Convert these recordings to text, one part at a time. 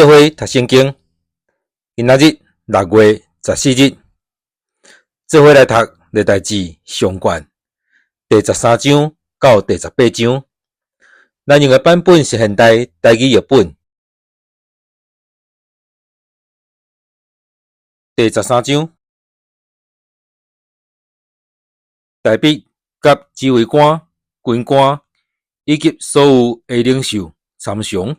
做伙读圣经。今仔日6月14日，做伙来读历代志上卷第13章到第18章。咱用的版本是现代台语译本。第13章，大卫甲指挥官、军官以及所有的领袖参详。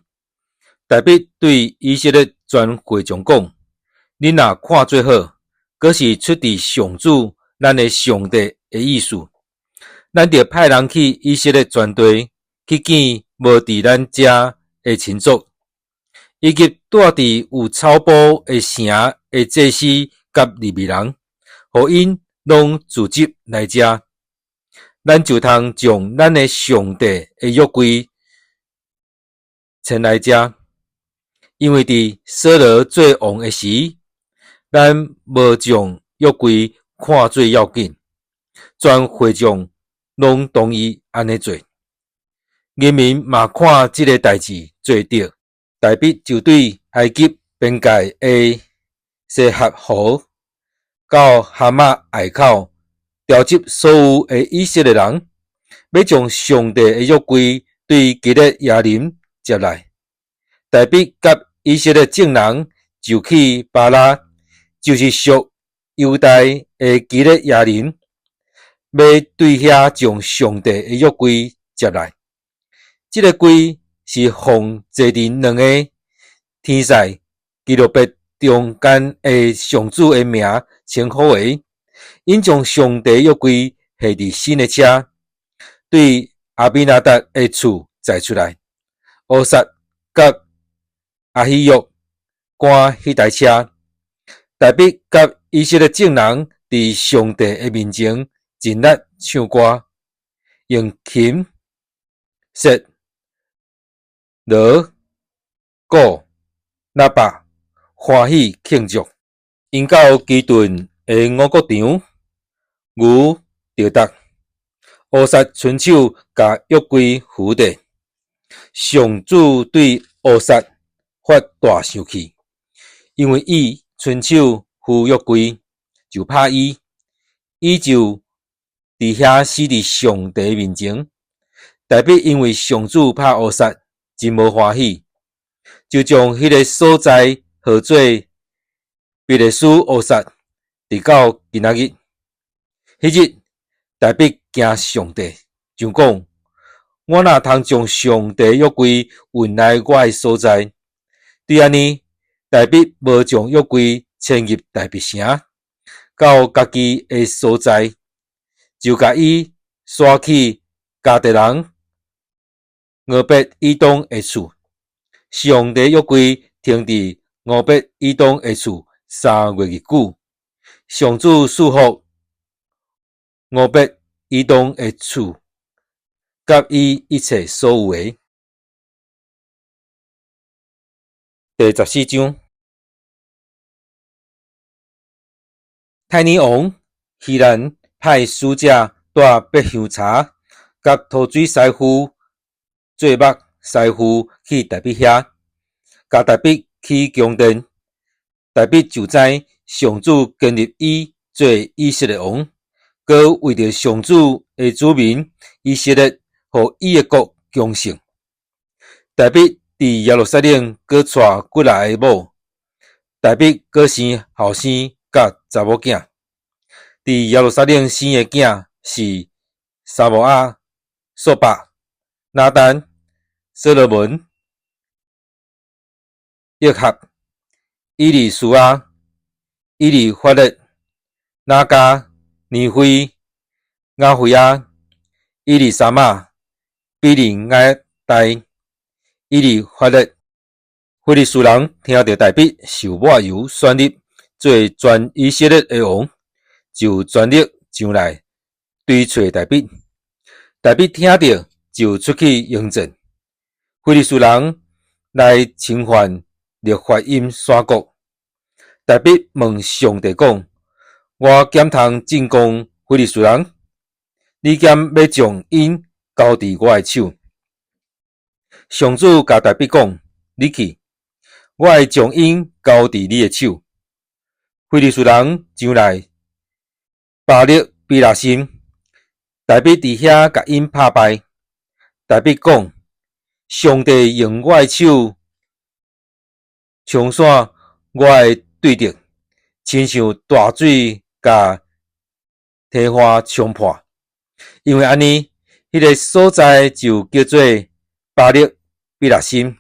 大卫对以色列全会众讲：恁若看做好，佫是出自上主咱的上帝的意思，咱着派人去以色列全地去见无伫咱遮的亲族，以及住伫有草埔的城的祭司甲利未人，互因拢聚集来遮，咱就通将咱的上帝的约柜牵来遮。因为伫扫罗做王的时，咱无将约柜看做要紧，全会众拢同意安尼做。人民嘛看这个代志做对，大卫就对埃及边界的西哈河到哈马隘口调集所有的以色列人，要将上帝的约柜对基列亚林接来。大卫甲以色列众人就去巴拉，就是属犹大的基列亚林，要对遐将上帝的约柜接来。这个柜是奉坐伫两个天使基路伯中间的上主的名称呼的，因将上帝约柜下伫新的车，对阿比拿达的厝载出来。乌撒甲阿希约赶迄台车，大卫甲以色列众人伫上帝的面前尽力唱歌，用琴、瑟、锣、鼓、喇叭欢喜庆祝。因到基顿的五谷场，牛着达，乌撒伸手甲约柜扶地。上主对乌撒发大生气，因为伊伸手扶约柜，就拍伊，伊就伫遐死伫上帝面前。大卫因为上主拍乌撒，真无欢喜，就将迄个所在号做比利斯乌撒，直到今仔日。迄日，大卫惊上帝，就讲：我若通将上帝约柜运来我的所在。对安尼，大卫无将约柜迁入大卫城，到家己的所在，就甲伊刷去迦特人俄别以东的厝。上帝约柜停伫俄别以东的厝3月日久，上主赐福俄别以东的厝，甲伊一切所有的。第14章，太尼王希兰派使者带百香茶甲土水师傅做目师傅去大卫遐，甲大卫去宫殿。大卫就知上主建立伊做以色列王，佮为着上主的子民以色列，互伊的国强盛。大卫伫耶路撒冷佮娶几来的某，大卫佮生后生甲查某囝。伫耶路撒冷生的囝是撒摩亚、索巴、拿单、所罗门、约哈、以利苏亚、以利法勒、拿加、尼菲、亚菲亚、以利沙玛、比利亚代、以利法勒。非利士人听到大卫受抹油选立做全以色列的王，就全力上来追找大卫。大卫听到就出去迎战。非利士人来侵犯列法因山谷。大卫问上帝讲：我检通进攻非利士人，你检要将因交伫我的手。上主甲大卫讲：你去，我会将因交伫你的手。非利士人上来，巴力比拉心，大必伫遐甲因拍败。大必讲：上帝用我的手冲散我的对敌，亲像大水甲天花冲破。因为安尼，迄个所在就叫做巴力比拉心。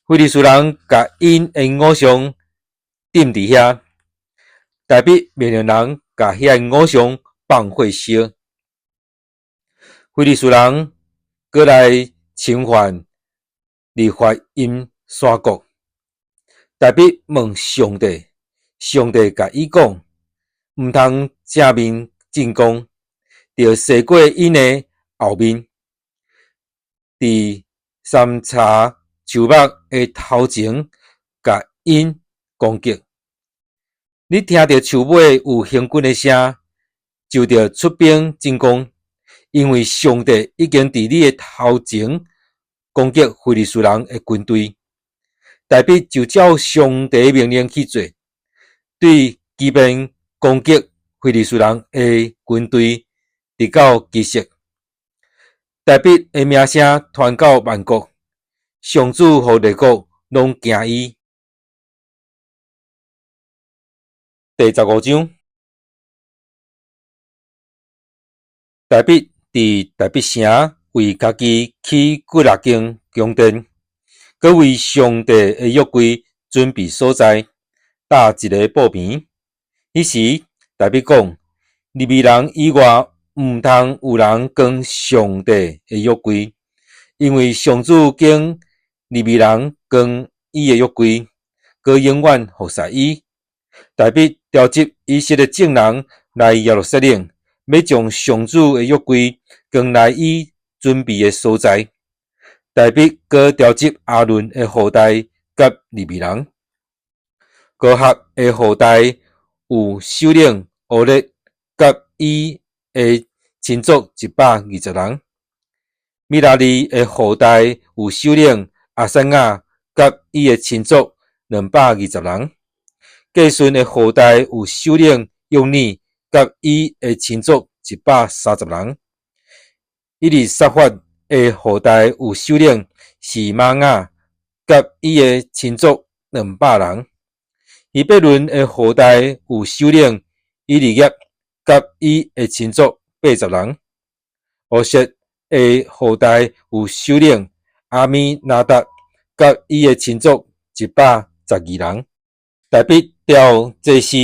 非利士人甲因的偶像钉伫遐，大必命令人甲遐偶像放火烧。非利士人过来侵犯利法因山国，大必问上帝，上帝甲伊讲，毋通正面进攻，着驶过因的后面，伫三叉树木的头前，甲因攻击。你听到树尾有行军的声，就着出兵进攻，因为上帝已经伫你的头前攻击非利士人的军队。大必就照上帝的命令去做，对基本攻击非利士人的军队，直到基色。大必的名声传到万国，上主和列国拢惊伊。第15章，大必伫大必城为家己起几啊间宫殿，佮为上帝的约柜准备所在，搭一个布棚。迄时，大必讲：利未人以外，毋通有人跟上帝的约柜，因为上主经利未人跟伊的约柜，佮永远服侍伊。大必调集以色列众人来耶路撒冷，要将上主的约柜跟来伊准备的所在。大必佮调集阿伦的后代甲利未人，各合的后代有首领俄列甲伊的亲族120人。米拉利的后代有首领阿珊雅甲伊的亲族220人。计顺的后代有首领用尼甲伊的亲族130人。伊利撒法的后代有首领是玛雅甲伊的亲族200人。以伯伦的后代有首领以利业甲伊的亲族80人。俄色的后代有首领阿米拿达甲伊的亲族112人。大必调祭司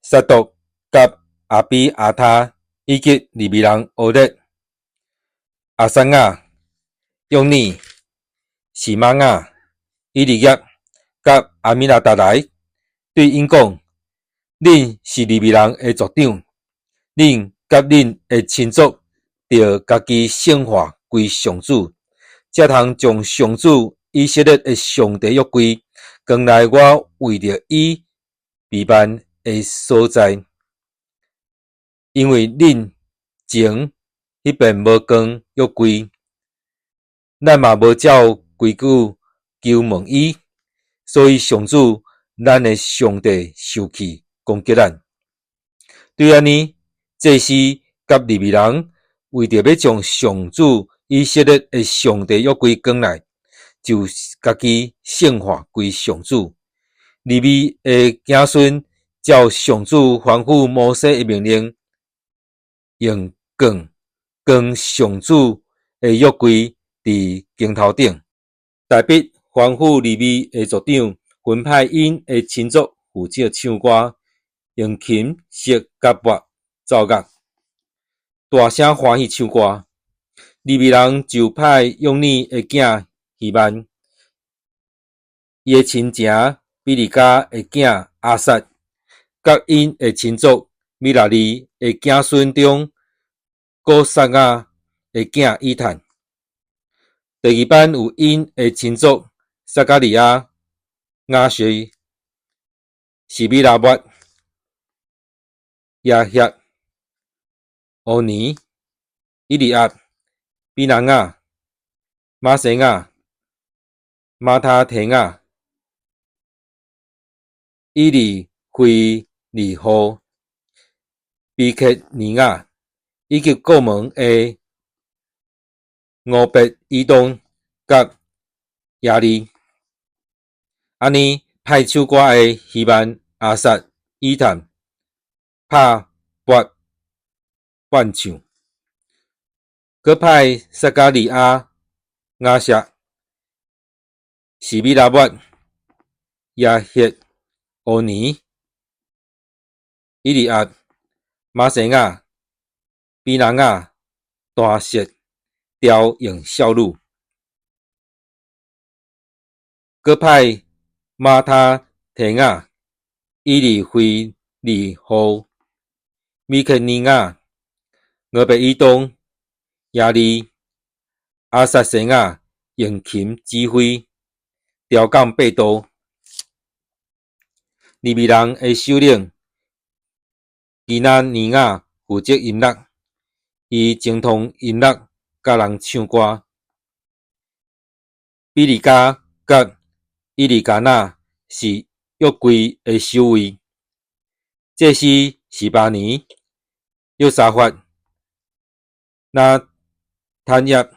撒督甲阿比阿他以及利未人俄列、阿珊雅、用尼、示玛雅、以利业甲阿米拿达来，对因讲：恁是利未人的族长，恁甲恁的亲族着家己圣化归上主，才通将上主以色列的上帝约柜扛来我为着伊避难的所在。因为恁前迄边无扛约柜，咱嘛无照规矩求问伊，所以上主咱的上帝生气攻击咱。对安尼，祭司甲利未人为着要将上主以色列的上帝约柜扛来，就家己圣化归上主。利未的子孙照上主吩咐摩西的命令，用棍扛上主的约柜伫经头顶。大必吩咐利未的族长分派因的亲族负责唱歌，用琴、瑟、甲钹奏乐，大声欢喜唱歌。利未人就派用尼的囝希曼，伊的亲情比利家的囝阿撒，甲因的亲族米拉利的子孙中，古撒雅的囝伊坦。第二班有因的亲族撒加利亚、亚谁、西米拉末、亚遐、欧尼、伊利亚、比南亚、马西亚、马他提亚、伊利非利户、比克尼亚，以及国门的俄别以东甲亚利，安尼派手歌的希曼、阿萨、伊坦、拍拨伴唱，佮派撒加利亚、亚舍、西米拉末、亚歇、欧尼、伊利亚、马西亚、比南亚、大舌、雕用笑路，佮派马他提亚、伊利非利户、米克尼亚、俄别以东、亚利、阿萨西亚用琴指挥，调讲八度。利未人的首领基纳尼亚负责音乐，伊精通音乐，甲人唱歌。比利加甲伊利加纳是约柜的守卫。这是18年，约沙法、那坦耶、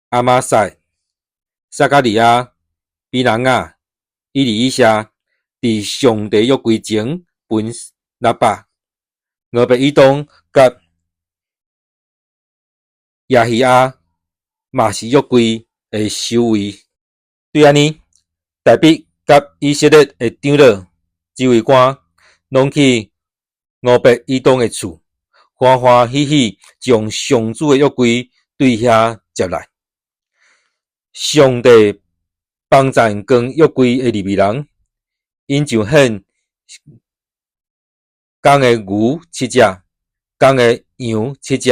阿玛塞、撒加利亚、比南亚、伊利以下，伫上帝约柜前分喇叭，俄别以东甲亚希亚嘛是约柜的守卫。对安尼，大比甲以色列的长老、指挥官，拢去俄别以东的厝，欢欢喜喜将上主的约柜对遐接来。上帝帮赞跟约柜的利未人，因就献公的牛7只，公的羊7只。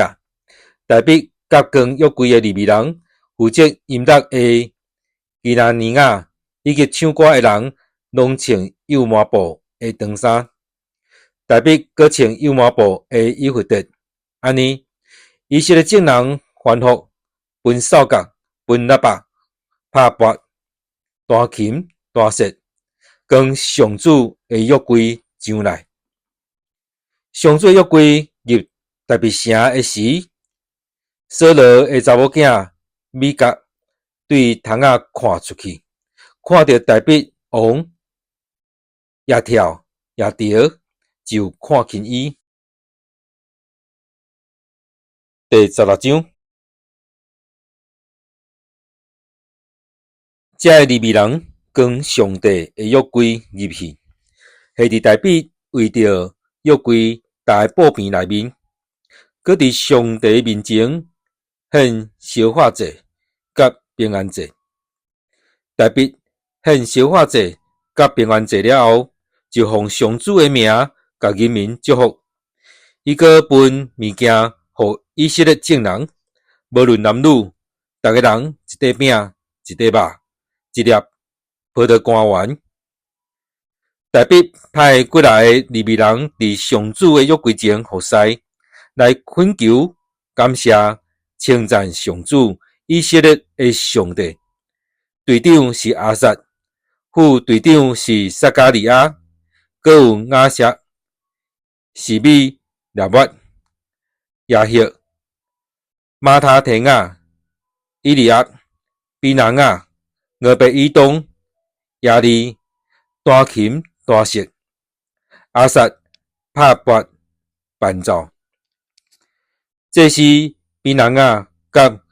大比甲跟约柜的利未人负责音乐的基纳尼亚以及唱歌的人，拢穿幼麻布的长衫。大比阁穿幼麻布的衣服得，安尼以色列众人欢呼，分扫角，分喇叭，拍拨，大琴大舌，跟上主的约柜上来。上主的约柜入大比城的时，扫罗的查某囝米甲对窗仔看出去，看到大比王也跳也摇，就看轻伊。第16章，这个利未人跟上帝的约柜入去，下伫大比为着约柜搭在布边内面，搁伫上帝面前献烧化祭甲平安祭。大比献烧化祭甲平安祭了后，就奉上主的名甲人民祝福。伊搁分物件互以色列众人，无论男女，逐个人一块饼、一块肉、一粒葡萄干丸。大比派过来的利未人伫上主的约柜前服侍，来恳求、感谢、称赞上主以色列的上帝。队长是阿萨，副队长是撒加利亚，阁有亚舍、西米拉末、亚歇、马他提亚、伊利亚、比南亚、俄别以东、亚利、大琴大舌、阿萨拍拨伴奏。这是比南亚甲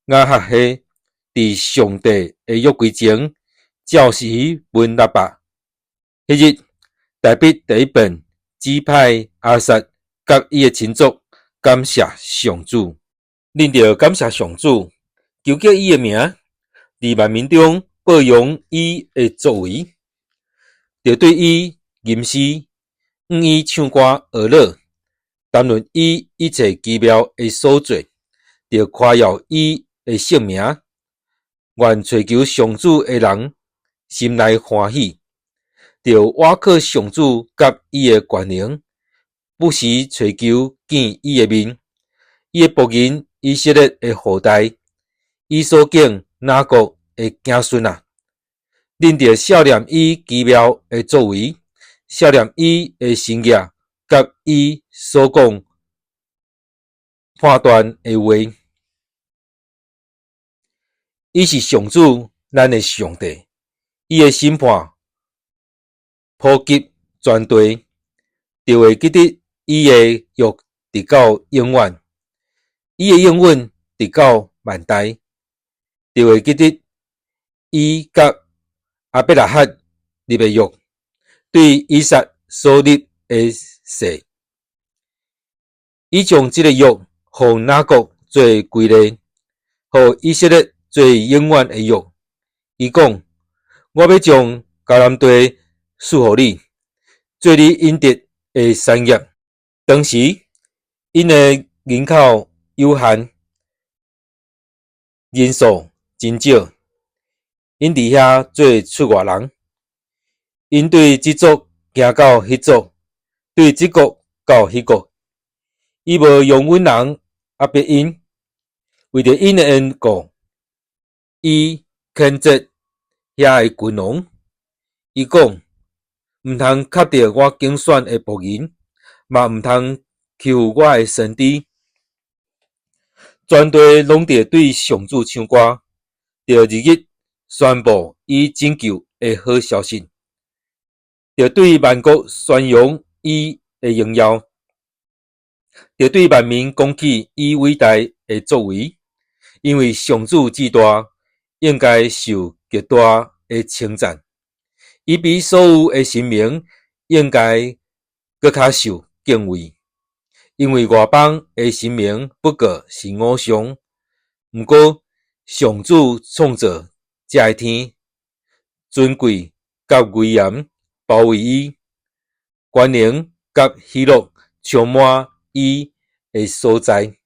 亚哈希伫上帝的约柜前照时分喇叭。迄日，大比第一遍指派阿萨甲伊的亲族感谢上主，恁着感谢上主，求叫伊的名伫万民中报扬伊的作为，着对伊吟诗，向伊唱歌学乐，谈论伊一切奇妙的所做，着夸耀伊的圣名。愿追求上主的人心内欢喜，着倚靠上主甲伊的权能，不时追求见伊的面。伊的仆人以色列的后代，伊所敬雅各的子孙啊，恁着孝念伊奇妙的作为，孝念伊的生业，甲伊所讲判断的话。伊是上主，咱的上帝，伊的审判普及全地，就会记得伊的约直到永远，伊的应允直到万代，就会记得伊甲阿伯拉罕立的约，对以撒所立的誓，伊将这个约互雅各做规例，互以色列做永远的约。伊讲：我要将迦南地赐予你，做你应得的产业。当时，因的人口有限，人数真少，因伫遐做出外人。因对即族行到迄族，对即国到迄国，伊无用阮人压迫因，为着因的缘故，伊谴责遐的君王。伊讲：毋通磕着我竞选的仆人，嘛毋通欺负我的先知。全地拢着对上主唱歌，着日日宣布伊拯救的好消息，着对万国宣扬伊的荣耀，着对万民讲起伊伟大的作为。因为上主至大，应该受极大的称赞。伊比所有的神明应该搁较受敬畏。因为外邦的神明不过是偶像，毋过上主创造这个天，尊贵甲威严包围伊，权能甲喜乐充满伊的所在。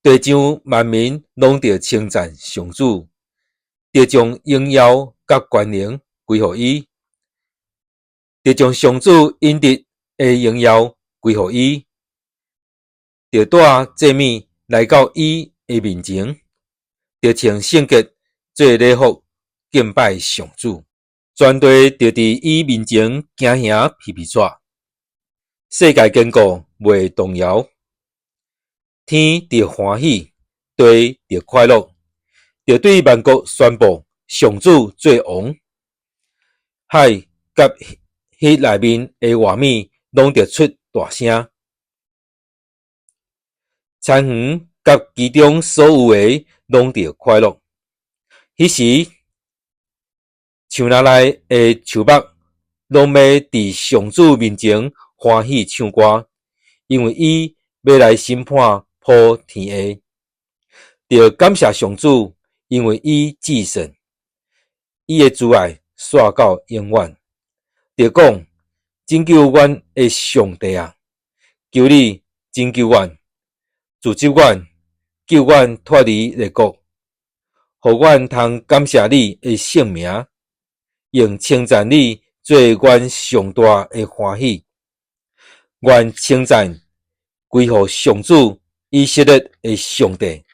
地上万民拢着称赞上主，着将荣耀甲权能归予伊，着将上主应得的荣耀归予伊，着带祭物来到伊的面前，着穿圣洁做礼服敬拜上主。全地着伫伊面前行行皮皮喘，世界坚固袂动摇，天着欢喜，地着快乐，着对万国宣布上主做王。海甲迄内面的活物拢着出大声，田园甲其中所有的拢着快乐。迄时，树林内的树木拢要伫上主面前欢喜唱歌，因为伊要来审判普天下。着感谢上主，因为伊至圣，伊的慈爱续到永远。着讲，拯救阮的上帝啊，求你拯救阮，助救阮，救阮脱离列国，互阮通感谢你的圣名，用称赞你做阮上大的欢喜。愿称赞归予上主以色列的上帝，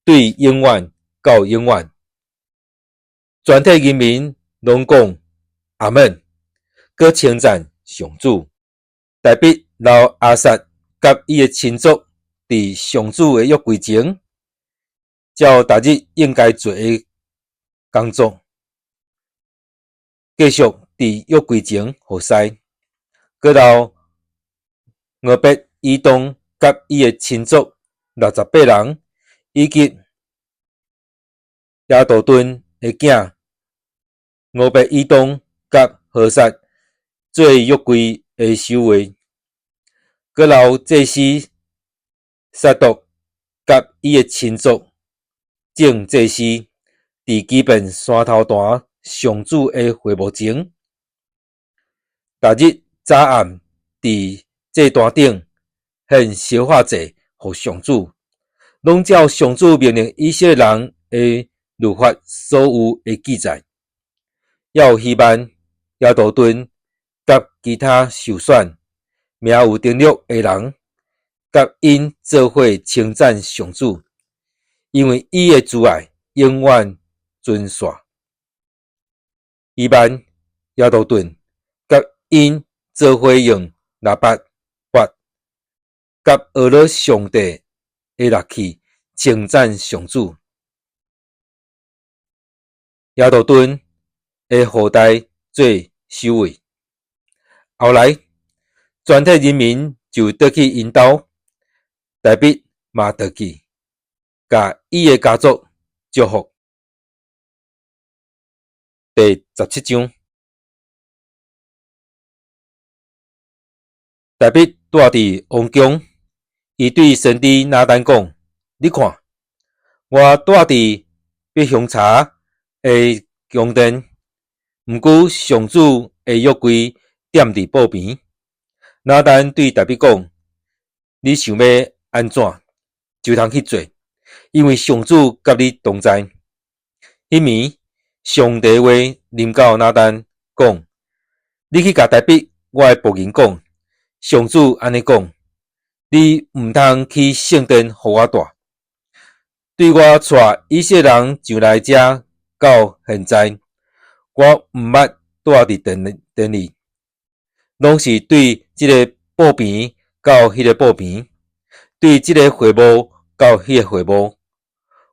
对永远到永远。全体人民拢讲阿们，搁称赞上主。大卫老亚撒甲伊的亲族伫上主的约柜前，照逐日应该做的工作，继续伫约柜前服侍。搁到俄别以东甲伊的亲族68人，以及亚杜顿的囝俄别以东甲何撒做约柜的守卫。搁留祭司撒督甲伊的亲族正祭司伫基本山头段上主的会幕前，逐日早暗伫祭坛顶献烧化祭予上主，拢照上主命令以色列人的律法所有的记载。要有希曼、亚杜顿甲其他受选名有登录的人，甲因做伙称赞上主，因为伊的慈爱永远准线。伊万亚杜顿甲因做伙用腊八法，甲学了上帝的乐器，称赞上主。亚杜顿的后代做首位，后来全体人民就倒去因兜，大必嘛倒去，甲伊的家族祝福。第17章，大必住伫王宫，伊对先知拿单讲：你看，我住伫必香茶的宫殿，毋过上主的约柜踮伫布边。拿单对大必讲：你想要安怎，就通去做，因为上主甲你同在。迄暝，上帝话临到拿单讲：你去甲大必我的仆人讲，上主安尼讲：你毋通去圣殿互我住，对我带以色列人上来遮到现在，我毋捌住伫殿里，拢是对即个布边到迄个布边，对即个会幕到迄个会幕。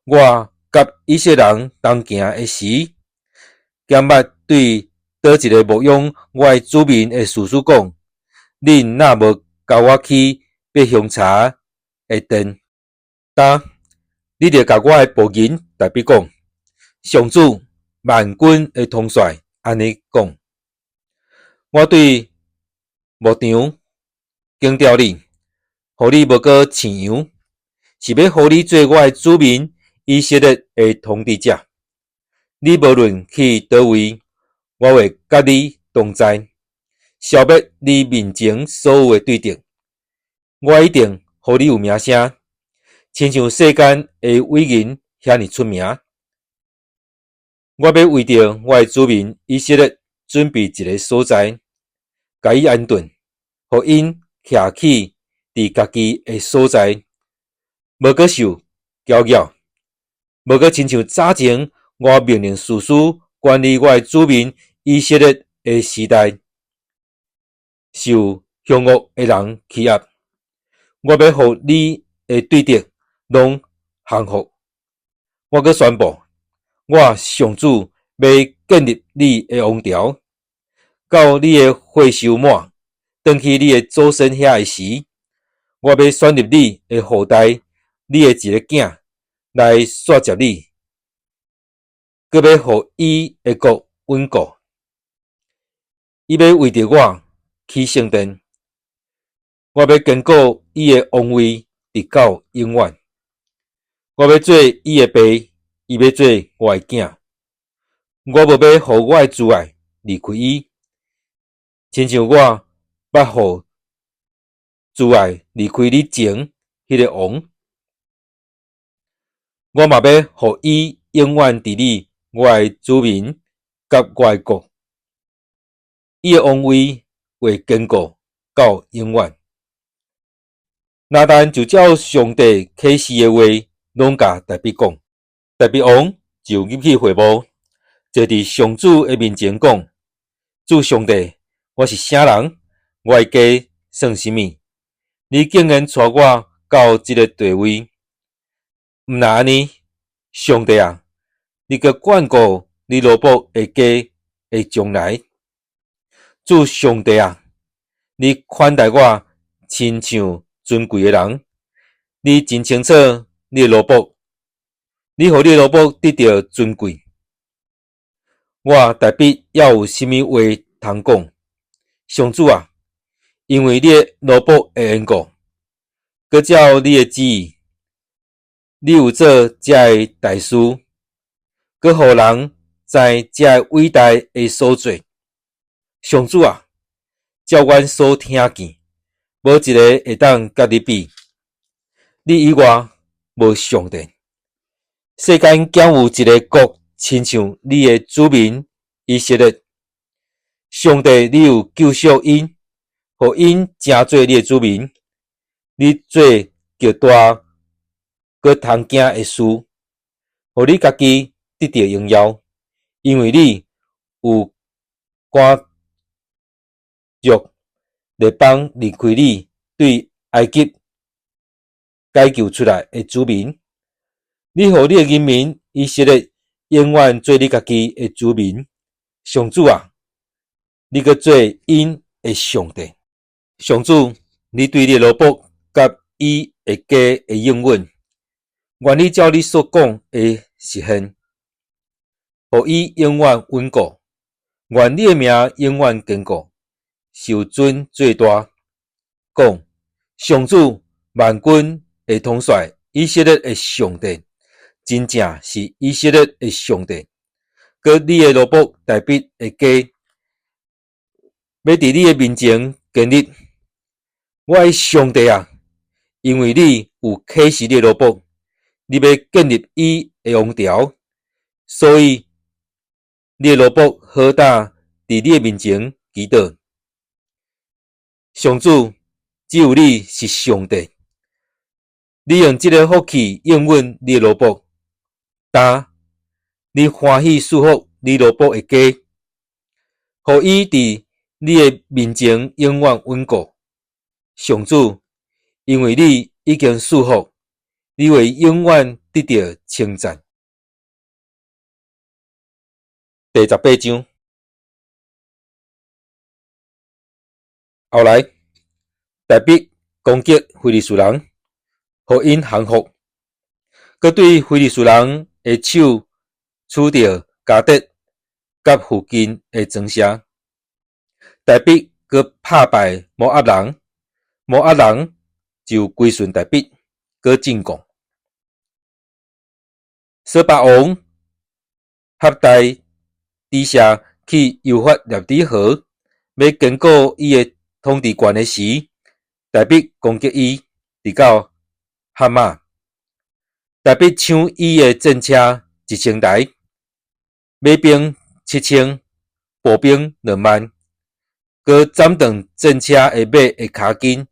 我甲以色列人同行的时，减捌对倒一个牧养我的子民的士师讲：恁若无甲我去必香茶的殿，你着甲我的仆人大必讲：上主万军的统帅安尼讲，我对牧场拣调你，互你无过饲羊，是要互你做我的子民以色列的统治者。你无论去倒位，我会甲你同在，消灭你面前所有的对敌。我一定互你有名声，亲像世间的伟人遐尼出名。我要为着我的子民以色列准备一个所在，甲伊安顿，互因徛起伫家己的所在，无阁受搅扰，无阁亲像早前我命令士师管理我的子民以色列的时代，受凶恶的人欺压。我要互你的对敌拢降服。我阁宣布，我上主要建立你的王朝，到你的岁寿满，转去你的祖先遐的时，我要选立你的后代，你的一个囝来续接你，阁要互伊的国稳固。伊要为着我起圣殿，我要坚固伊的王位直到永远。我要做伊的爸，伊要做我的囝。我无要互我的挚爱离开伊，亲像我捌互挚爱离开你前迄个王。我嘛要互伊永远伫你我的子民甲我的国，伊的王位会坚固到永远。拿单就照上帝启示的话，拢甲大必讲。大必王就入去会幕，坐伫上主的面前讲：主上帝，我是啥人？我的家算什么？你竟然带我到这个地位？毋那安尼，上帝啊，你阁眷顾你奴仆的家的将来。主上帝啊，你款待我亲像尊贵的人，你真清楚你的奴仆，你互你的奴仆得到尊贵。我大必要有甚么话通讲？上主啊，因为你的奴仆的缘故，搁照你的旨意，你有做遮的大事，搁互人知遮伟大的所做。上主啊，照阮所听见，无一个会当甲你比。你以外无上帝。世间竟有一个国亲像你的子民以色列。上帝，你有救赎因，互因成做你的子民。你做极大搁通惊的事，互你家己得到荣耀，因为你有赶逐列邦离开你对埃及解救出来的子民。你予你的人民以色列永远做你家己的子民。上主啊，你搁做因的上帝。上主，你对你的奴仆甲伊的家的应允，愿你照你所讲的实现，予伊永远稳固。愿你的名永远坚固，受尊最大。讲，上主万军的统帅，以色列的上帝，真正是以色列的上帝。搁你的奴仆大卫的家，要伫你的面前建立。我的上帝啊，因为你有启示你的奴仆，你要建立伊的王朝，所以你的奴仆好胆伫你的面前祈祷。上主，只有你是上帝，你用这个福气应允你的奴仆，但你欢喜赐福你奴仆的家，予伊伫你的面前永远稳固。上主，因为你已经赐福，你会永远得到称赞。第18章，后来，大卫攻击非利士人，予因降服，佮对非利士人的手取到加德甲附近的庄舍。大卫佮拍败摩押人，摩押人就归顺大卫，佮进贡。索巴王合大底下去幼发涅底河，要坚固伊的统治权的时，大卫攻击伊，直到哈马。大卫抢伊的战车1000台，马兵7000，步兵2万，佮斩断战车的马的骹筋，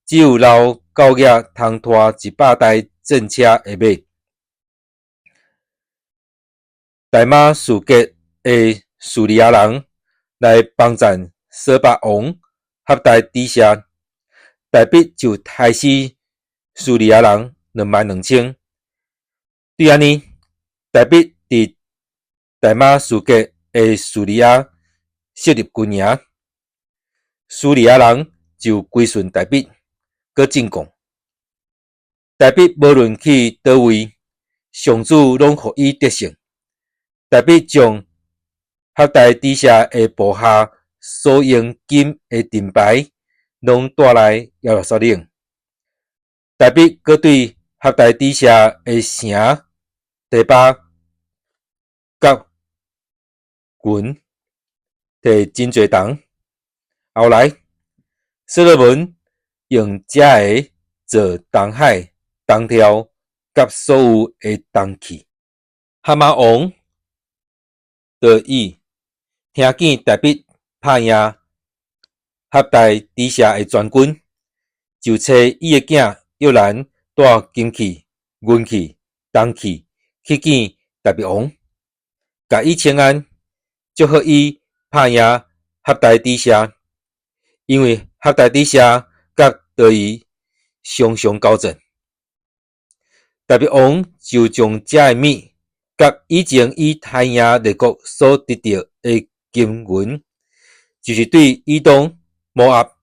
只有老狗仔通拖100台战车的马。大马士革的叙利亚人来帮战索巴王合大底下，大卫就杀死叙利亚人22000。对安尼，大卫伫大马士革的叙利亚设立军营，叙利亚人就归顺大卫，佮进贡。大卫无论去倒位，上主拢予伊得胜。大卫将合大底下的部下所用金的盾牌，拢带来耶路撒冷。大卫佮对合大底下的城第巴甲群摕真侪铜。后来，所罗门用这个做东海、东条甲所有的铜器。哈马王得意听见大卫拍赢合大底下的全军，就找伊的囝约兰带金器、银器、铜器去见大卫王，甲伊请安，祝贺伊拍赢合大底下，因为合大底下甲对伊常常交战。大卫王就将这个物甲以前伊杀赢列国所得到的金银，就是对以东、摩押、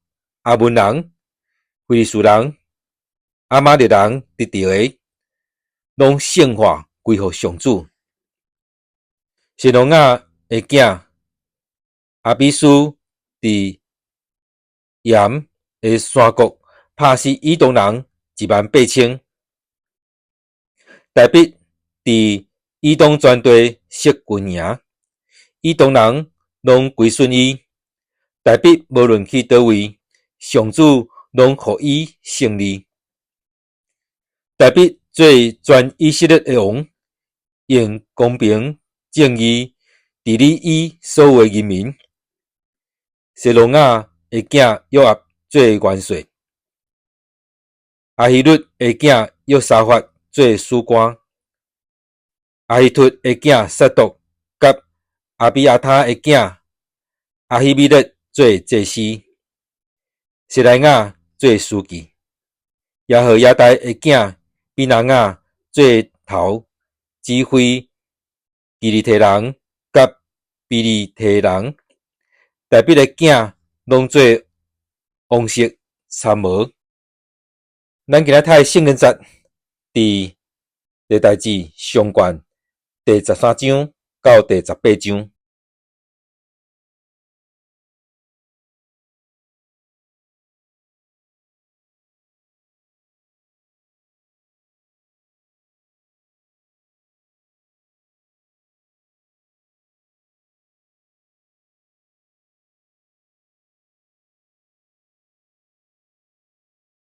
阿门人、非利士人、阿玛力人得到的，拢献化归予上主。示罗亚的囝阿比斯伫盐的山谷拍死以东人18000。大卫伫以东全地设军营，以东人拢归顺伊。大卫无论去倒位，上主拢予伊胜利。大卫做全以色列的王，用公平正义治理伊所有的人民。示罗亚的囝约押做元帅，阿希律的囝约沙法做史官，阿希突的囝撒督，甲阿比亚他的囝阿希米勒做祭司，舍莱亚做书记，耶和亚大的囝比拿雅做头，指挥基利提人甲比利提人。大比的囝拢做王室参谋。咱今仔睇圣人节，伫历代志上卷第13章到第18章。